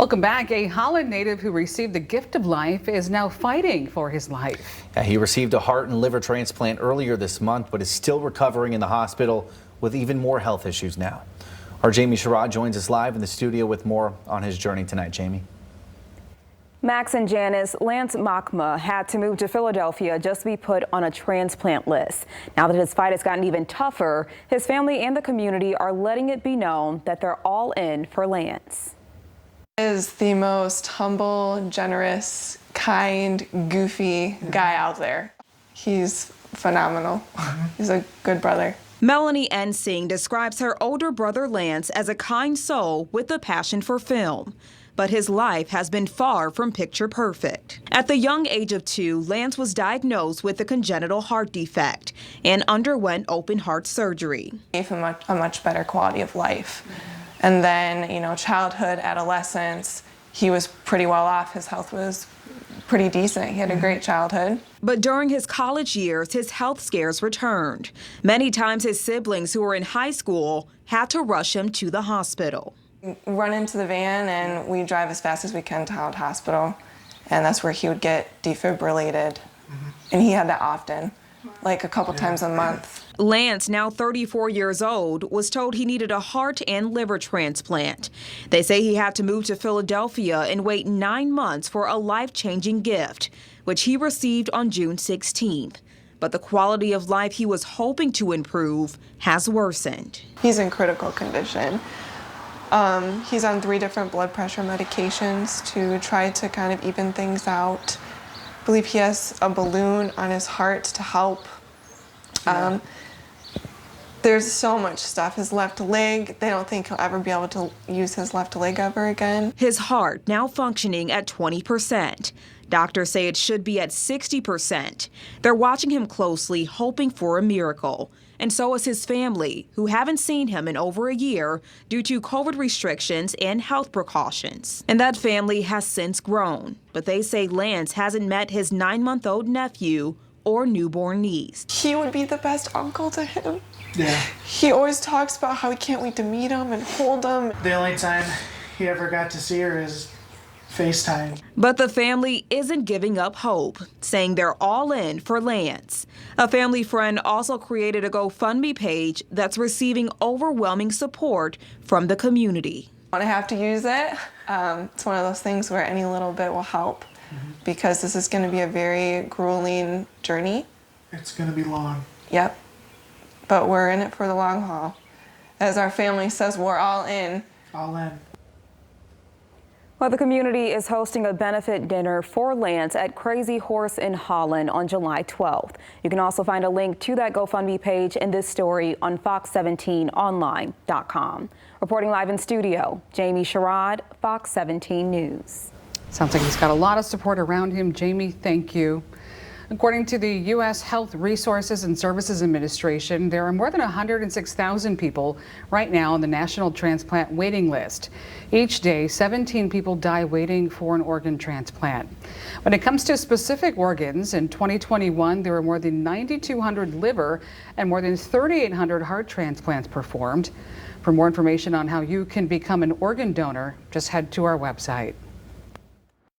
Welcome back. A Holland native who received the gift of life is now fighting for his life. He received a heart and liver transplant earlier this month, but is still recovering in the hospital with even more health issues now. Our Jamie Sherrod joins us live in the studio with more on his journey tonight. Jamie. Max and Janice, Lance Mokma had to move to Philadelphia just to be put on a transplant list. Now that his fight has gotten even tougher, his family and the community are letting it be known that they're all in for Lance. He is the most humble, generous, kind, goofy guy out there. He's phenomenal. He's a good brother. Melanie Ensing describes her older brother Lance as a kind soul with a passion for film. But his life has been far from picture perfect. At the young age of 2, Lance was diagnosed with a congenital heart defect and underwent open heart surgery. Gave him a much better quality of life. And then, childhood, adolescence, he was pretty well off. His health was pretty decent. He had a great childhood. But during his college years, his health scares returned. Many times his siblings who were in high school had to rush him to the hospital. We run into the van and we drive as fast as we can to Holland Hospital. And that's where he would get defibrillated. And he had that often, like a couple times a month. Lance, now 34 years old, was told he needed a heart and liver transplant. They say he had to move to Philadelphia and wait 9 months for a life-changing gift, which he received on June 16th. But the quality of life he was hoping to improve has worsened. He's in critical condition. He's on 3 different blood pressure medications to try to kind of even things out. I believe he has a balloon on his heart to help. There's so much stuff. His left leg, they don't think he'll ever be able to use his left leg ever again. His heart now functioning at 20%. Doctors say it should be at 60%. They're watching him closely, hoping for a miracle. And so is his family, who haven't seen him in over a year due to COVID restrictions and health precautions. And that family has since grown. But they say Lance hasn't met his 9-month-old nephew or newborn niece. He would be the best uncle to him. Yeah. He always talks about how he can't wait to meet him and hold him. The only time he ever got to see her is FaceTime. But the family isn't giving up hope, saying they're all in for Lance. A family friend also created a GoFundMe page that's receiving overwhelming support from the community. I have to use it. It's one of those things where any little bit will help because this is going to be a very grueling journey. It's going to be long. Yep. But we're in it for the long haul. As our family says, we're all in. All in. Well, the community is hosting a benefit dinner for Lance at Crazy Horse in Holland on July 12th. You can also find a link to that GoFundMe page in this story on fox17online.com. Reporting live in studio, Jamie Sherrod, Fox 17 News. Sounds like he's got a lot of support around him. Jamie, thank you. According to the U.S. Health Resources and Services Administration, there are more than 106,000 people right now on the national transplant waiting list. Each day, 17 people die waiting for an organ transplant. When it comes to specific organs, in 2021, there were more than 9,200 liver and more than 3,800 heart transplants performed. For more information on how you can become an organ donor, just head to our website.